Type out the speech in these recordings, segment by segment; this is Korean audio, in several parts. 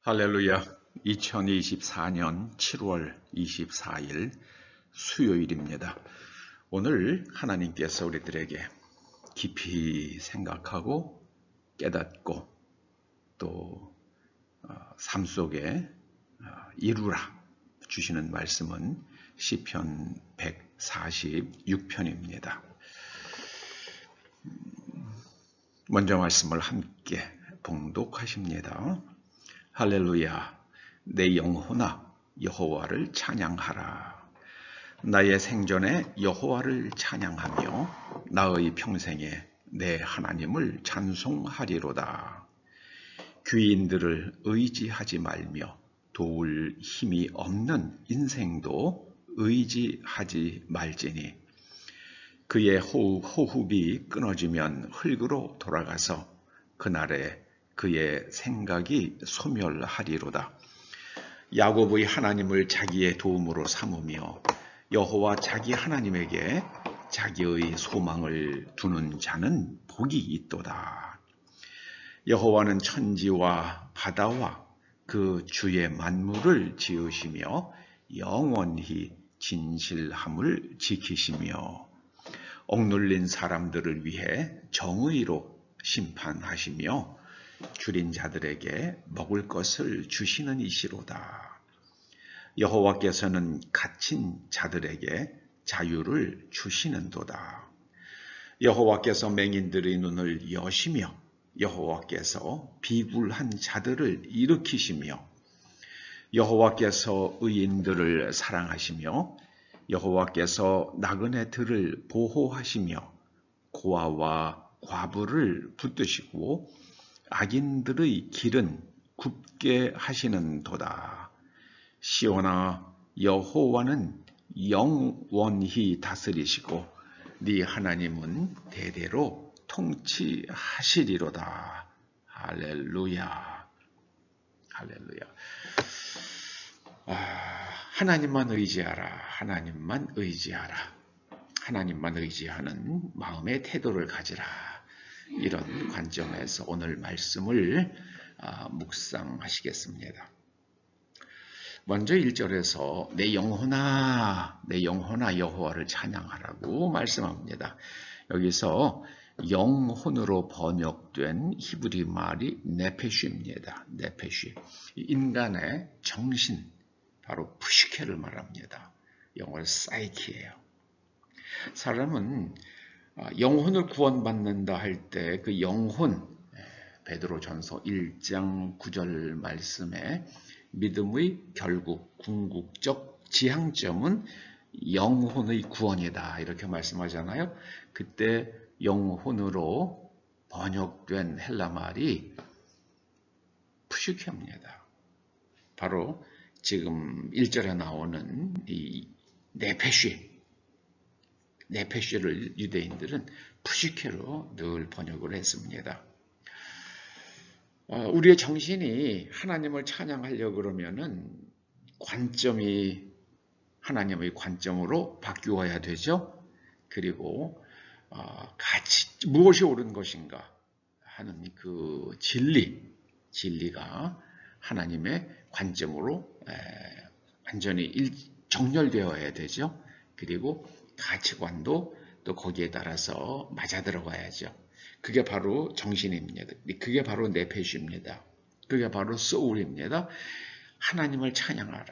할렐루야. 2024년 7월 24일 수요일입니다. 오늘 하나님께서 우리들에게 깊이 생각하고 깨닫고 또 삶 속에 이루라 주시는 말씀은 시편 146편입니다. 먼저 말씀을 함께 봉독하십니다. 할렐루야, 내 영혼아 여호와를 찬양하라. 나의 생전에 여호와를 찬양하며 나의 평생에 내 하나님을 찬송하리로다. 귀인들을 의지하지 말며 도울 힘이 없는 인생도 의지하지 말지니 그의 호흡이 끊어지면 흙으로 돌아가서 그날에 그의 생각이 소멸하리로다. 야곱의 하나님을 자기의 도움으로 삼으며 여호와 자기 하나님에게 자기의 소망을 두는 자는 복이 있도다. 여호와는 천지와 바다와 그 주의 만물을 지으시며 영원히 진실함을 지키시며 억눌린 사람들을 위해 정의로 심판하시며 줄인 자들에게 먹을 것을 주시는 이시로다. 여호와께서는 갇힌 자들에게 자유를 주시는도다. 여호와께서 맹인들의 눈을 여시며 여호와께서 비굴한 자들을 일으키시며 여호와께서 의인들을 사랑하시며 여호와께서 나그네들을 보호하시며 고아와 과부를 붙드시고 악인들의 길은 굽게 하시는도다. 시온아, 여호와는 영원히 다스리시고 네 하나님은 대대로 통치하시리로다. 할렐루야. 할렐루야. 하나님만 의지하라. 하나님만 의지하라. 하나님만 의지하는 마음의 태도를 가지라. 이런 관점에서 오늘 말씀을 묵상하시겠습니다. 먼저 1절에서 내 영혼아 여호와를 찬양하라고 말씀합니다. 여기서 영혼으로 번역된 히브리 말이 네페쉬입니다. 네페쉬. 인간의 정신, 바로 푸시케를 말합니다. 영어로 사이키예요. 사람은 영혼을 구원받는다 할 때 그 영혼, 베드로전서 1장 9절 말씀에 믿음의 결국 궁극적 지향점은 영혼의 구원이다 이렇게 말씀하잖아요. 그때 영혼으로 번역된 헬라 말이 푸시케입니다. 바로 지금 1절에 나오는 이 네페쉬를 유대인들은 푸시케로 늘 번역을 했습니다. 우리의 정신이 하나님을 찬양하려고 그러면은 관점이 하나님의 관점으로 바뀌어야 되죠. 그리고 같이 무엇이 옳은 것인가 하는 그 진리가 하나님의 관점으로 완전히 정렬되어야 되죠. 그리고 가치관도 또 거기에 따라서 맞아들어가야죠. 그게 바로 정신입니다. 그게 바로 네페쉬입니다. 그게 바로 소울입니다. 하나님을 찬양하라.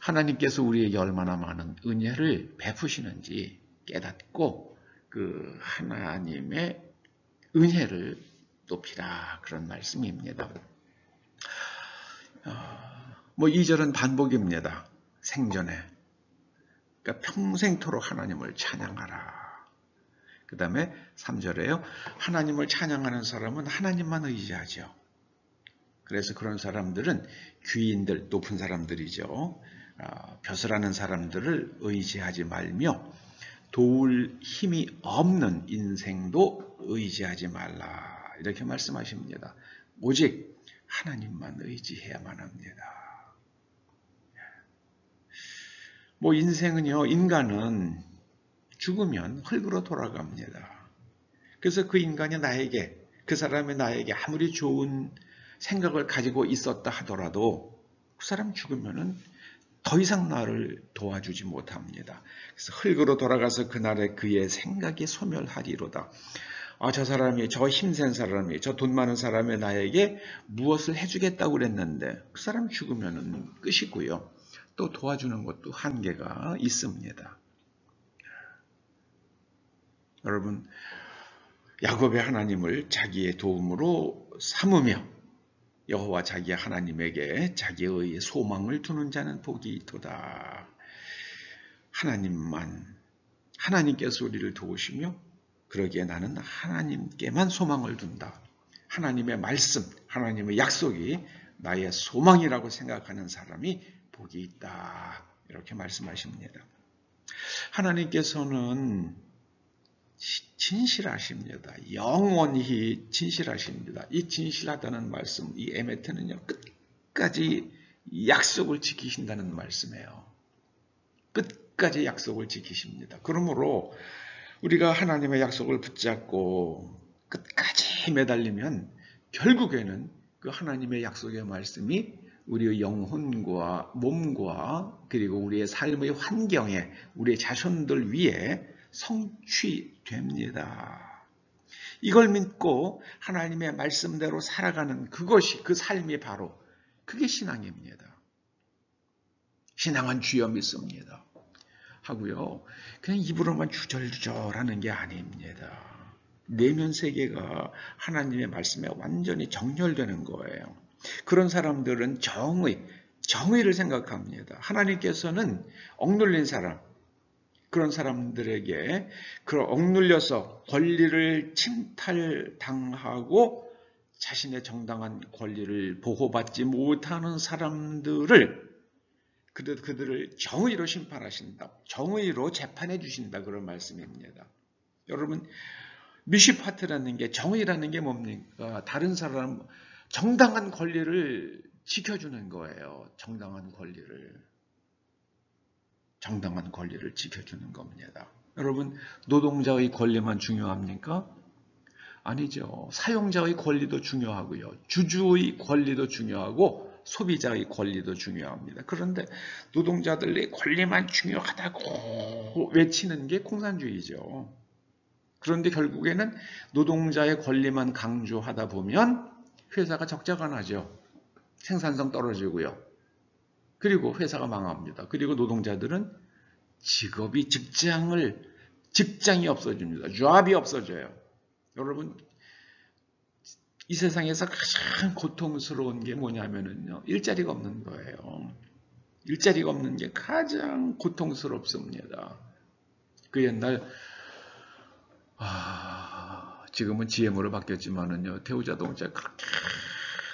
하나님께서 우리에게 얼마나 많은 은혜를 베푸시는지 깨닫고 그 하나님의 은혜를 높이라 그런 말씀입니다. 2절은 반복입니다. 생전에. 그러니까 평생토록 하나님을 찬양하라. 그 다음에 3절에요. 하나님을 찬양하는 사람은 하나님만 의지하죠. 그래서 그런 사람들은 귀인들, 높은 사람들이죠. 벼슬하는 사람들을 의지하지 말며 도울 힘이 없는 인생도 의지하지 말라. 이렇게 말씀하십니다. 오직 하나님만 의지해야만 합니다. 인생은요, 인간은 죽으면 흙으로 돌아갑니다. 그래서 그 인간이 나에게, 그 사람이 나에게 아무리 좋은 생각을 가지고 있었다 하더라도 그 사람 죽으면은 더 이상 나를 도와주지 못합니다. 그래서 흙으로 돌아가서 그날에 그의 생각이 소멸하리로다. 저 사람이, 저 힘센 사람이, 저 돈 많은 사람이 나에게 무엇을 해주겠다고 그랬는데 그 사람 죽으면은 끝이고요. 또 도와주는 것도 한계가 있습니다. 여러분, 야곱의 하나님을 자기의 도움으로 삼으며 여호와 자기 하나님에게 자기의 소망을 두는 자는 복이 있도다. 하나님께서 우리를 도우시며 그러기에 나는 하나님께만 소망을 둔다. 하나님의 말씀, 하나님의 약속이 나의 소망이라고 생각하는 사람이 복이 있다. 이렇게 말씀하십니다. 하나님께서는 진실하십니다. 영원히 진실하십니다. 이 진실하다는 말씀, 이 에메트는요, 끝까지 약속을 지키신다는 말씀이에요. 끝까지 약속을 지키십니다. 그러므로 우리가 하나님의 약속을 붙잡고 끝까지 매달리면 결국에는 그 하나님의 약속의 말씀이 우리의 영혼과 몸과 그리고 우리의 삶의 환경에 우리의 자손들 위에 성취됩니다. 이걸 믿고 하나님의 말씀대로 살아가는 그것이, 그 삶이 바로 그게 신앙입니다. 신앙은 주여 믿습니다 하고요. 그냥 입으로만 주절주절하는 게 아닙니다. 내면 세계가 하나님의 말씀에 완전히 정렬되는 거예요. 그런 사람들은 정의를 생각합니다. 하나님께서는 억눌린 사람, 그런 사람들에게 억눌려서 권리를 침탈당하고 자신의 정당한 권리를 보호받지 못하는 사람들을 그들을 정의로 심판하신다. 정의로 재판해 주신다. 그런 말씀입니다. 여러분, 미시파트라는 게, 정의라는 게 뭡니까? 다른 사람 정당한 권리를 지켜주는 거예요. 정당한 권리를 지켜주는 겁니다. 여러분, 노동자의 권리만 중요합니까? 아니죠. 사용자의 권리도 중요하고요. 주주의 권리도 중요하고 소비자의 권리도 중요합니다. 그런데 노동자들의 권리만 중요하다고 외치는 게 공산주의죠. 그런데 결국에는 노동자의 권리만 강조하다 보면 회사가 적자가 나죠. 생산성 떨어지고요. 그리고 회사가 망합니다. 그리고 노동자들은 직장이 없어집니다. 잡이 없어져요. 여러분, 이 세상에서 가장 고통스러운 게 뭐냐면요. 일자리가 없는 거예요. 일자리가 없는 게 가장 고통스럽습니다. 그 옛날, 지금은 GM으로 바뀌었지만은요. 대우자동차 그렇게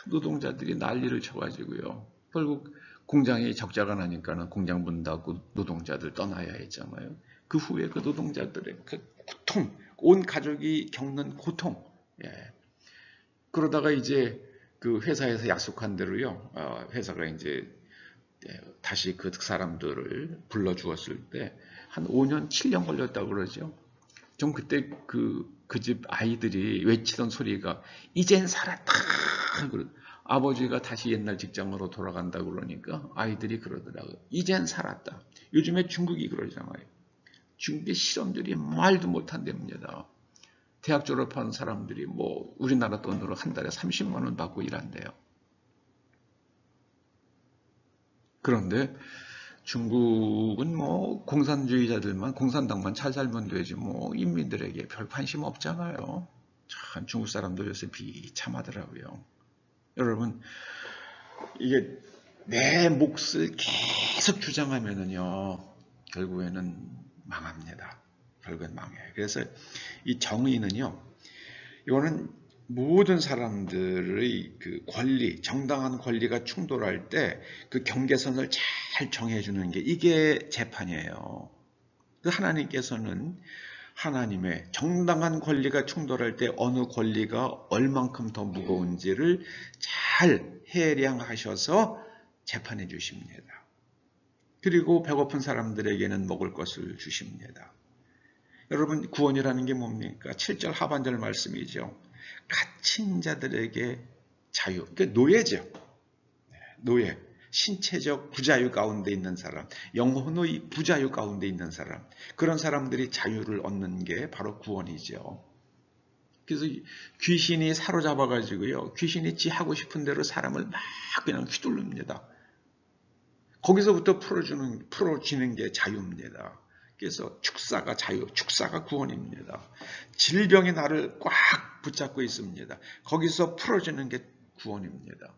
노동자들이 난리를 쳐가지고요. 결국 공장이 적자가 나니까는 공장 문 닫고 노동자들 떠나야 했잖아요. 그 후에 그 노동자들의 그 고통, 온 가족이 겪는 고통, 그러다가 이제 그 회사에서 약속한 대로요, 회사가 이제 다시 그 사람들을 불러주었을 때 한 5년, 7년 걸렸다고 그러죠. 좀 그때 그 집 아이들이 외치던 소리가 이젠 살았다. 아버지가 다시 옛날 직장으로 돌아간다고 그러니까 아이들이 그러더라고요. 이젠 살았다. 요즘에 중국이 그러잖아요. 중국의 실험들이 말도 못한답니다. 대학 졸업한 사람들이 우리나라 돈으로 한 달에 30만 원 받고 일한대요. 그런데 중국은 공산당만 잘 살면 되지 인민들에게 별 관심 없잖아요. 참 중국 사람들 요새 비참하더라고요. 여러분, 이게 내 몫을 계속 주장하면은요, 결국에는 망합니다. 결국엔 망해요. 그래서 이 정의는요, 이거는 모든 사람들의 그 권리, 정당한 권리가 충돌할 때 그 경계선을 잘 정해주는 게 이게 재판이에요. 그 하나님께서는 하나님의 정당한 권리가 충돌할 때 어느 권리가 얼만큼 더 무거운지를 잘 해량하셔서 재판해 주십니다. 그리고 배고픈 사람들에게는 먹을 것을 주십니다. 여러분, 구원이라는 게 뭡니까? 7절 하반절 말씀이죠. 갇힌 자들에게 자유, 그러니까 노예죠. 노예, 신체적 부자유 가운데 있는 사람, 영혼의 부자유 가운데 있는 사람, 그런 사람들이 자유를 얻는 게 바로 구원이죠. 그래서 귀신이 사로잡아가지고요, 귀신이 지 하고 싶은 대로 사람을 막 그냥 휘둘릅니다. 거기서부터 풀어지는 게 자유입니다. 그래서 축사가 자유, 축사가 구원입니다. 질병이 나를 꽉 붙잡고 있습니다. 거기서 풀어지는 게 구원입니다.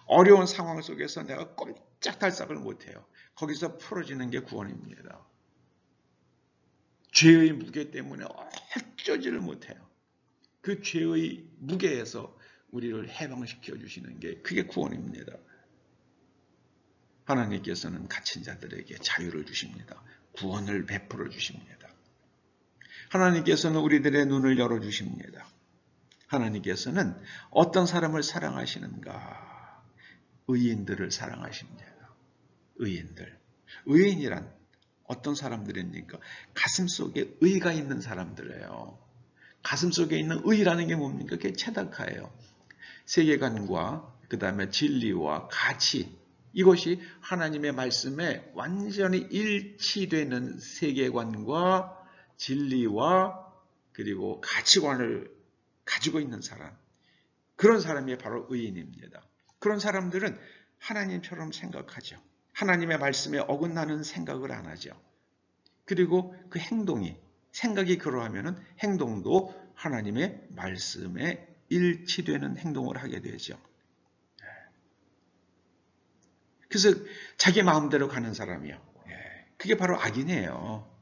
어려운 상황 속에서 내가 꼼짝달싹을 못해요. 거기서 풀어지는 게 구원입니다. 죄의 무게 때문에 어쩌지를 못해요. 그 죄의 무게에서 우리를 해방시켜 주시는 게 그게 구원입니다. 하나님께서는 갇힌 자들에게 자유를 주십니다. 구원을 베풀어 주십니다. 하나님께서는 우리들의 눈을 열어 주십니다. 하나님께서는 어떤 사람을 사랑하시는가? 의인들을 사랑하십니다. 의인들. 의인이란 어떤 사람들입니까? 가슴 속에 의가 있는 사람들이에요. 가슴 속에 있는 의라는 게 뭡니까? 그게 체다카예요. 세계관과 그 다음에 진리와 가치, 이것이 하나님의 말씀에 완전히 일치되는 세계관과 진리와 그리고 가치관을 가지고 있는 사람, 그런 사람이 바로 의인입니다. 그런 사람들은 하나님처럼 생각하죠. 하나님의 말씀에 어긋나는 생각을 안 하죠. 그리고 그 행동이, 생각이 그러하면 행동도 하나님의 말씀에 일치되는 행동을 하게 되죠. 그래서 자기 마음대로 가는 사람이요. 그게 바로 악인이에요.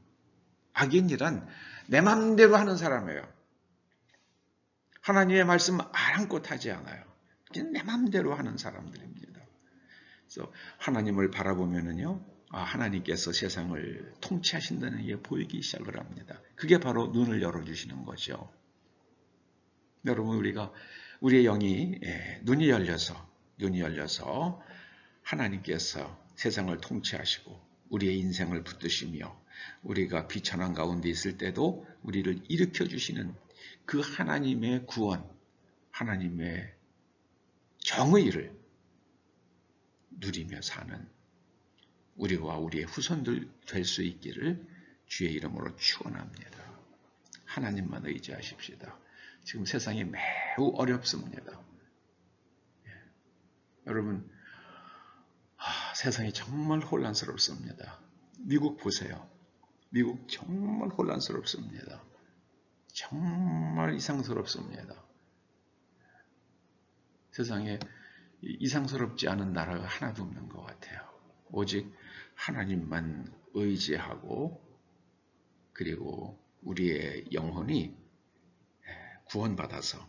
악인이란 내 마음대로 하는 사람이에요. 하나님의 말씀 아랑곳하지 않아요. 내 마음대로 하는 사람들입니다. 그래서 하나님을 바라보면은요, 하나님께서 세상을 통치하신다는 게 보이기 시작을 합니다. 그게 바로 눈을 열어주시는 거죠. 여러분, 우리의 영이 눈이 열려서 하나님께서 세상을 통치하시고 우리의 인생을 붙드시며 우리가 비천한 가운데 있을 때도 우리를 일으켜 주시는 그 하나님의 구원, 하나님의 정의를 누리며 사는 우리와 우리의 후손들 될 수 있기를 주의 이름으로 축원합니다. 하나님만 의지하십시다. 지금 세상이 매우 어렵습니다. 여러분, 세상이 정말 혼란스럽습니다. 미국 보세요. 미국 정말 혼란스럽습니다. 정말 이상스럽습니다. 세상에 이상스럽지 않은 나라가 하나도 없는 것 같아요. 오직 하나님만 의지하고 그리고 우리의 영혼이 구원받아서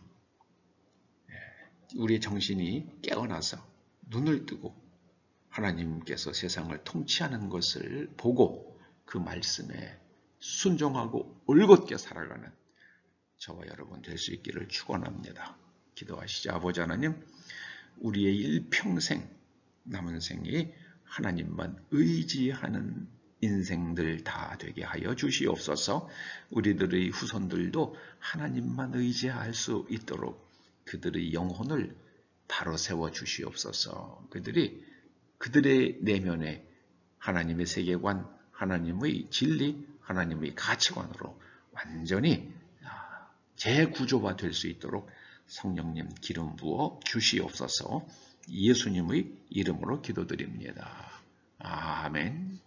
우리의 정신이 깨어나서 눈을 뜨고 하나님께서 세상을 통치하는 것을 보고 그 말씀에 순종하고 올곧게 살아가는 저와 여러분 될 수 있기를 축원합니다. 기도하시죠. 아버지 하나님, 우리의 일평생 남은 생이 하나님만 의지하는 인생들 다 되게 하여 주시옵소서. 우리들의 후손들도 하나님만 의지할 수 있도록 그들의 영혼을 바로 세워 주시옵소서. 그들의 내면에 하나님의 세계관, 하나님의 진리, 하나님의 가치관으로 완전히 재구조화 될 수 있도록 성령님 기름 부어 주시옵소서. 예수님의 이름으로 기도드립니다. 아멘.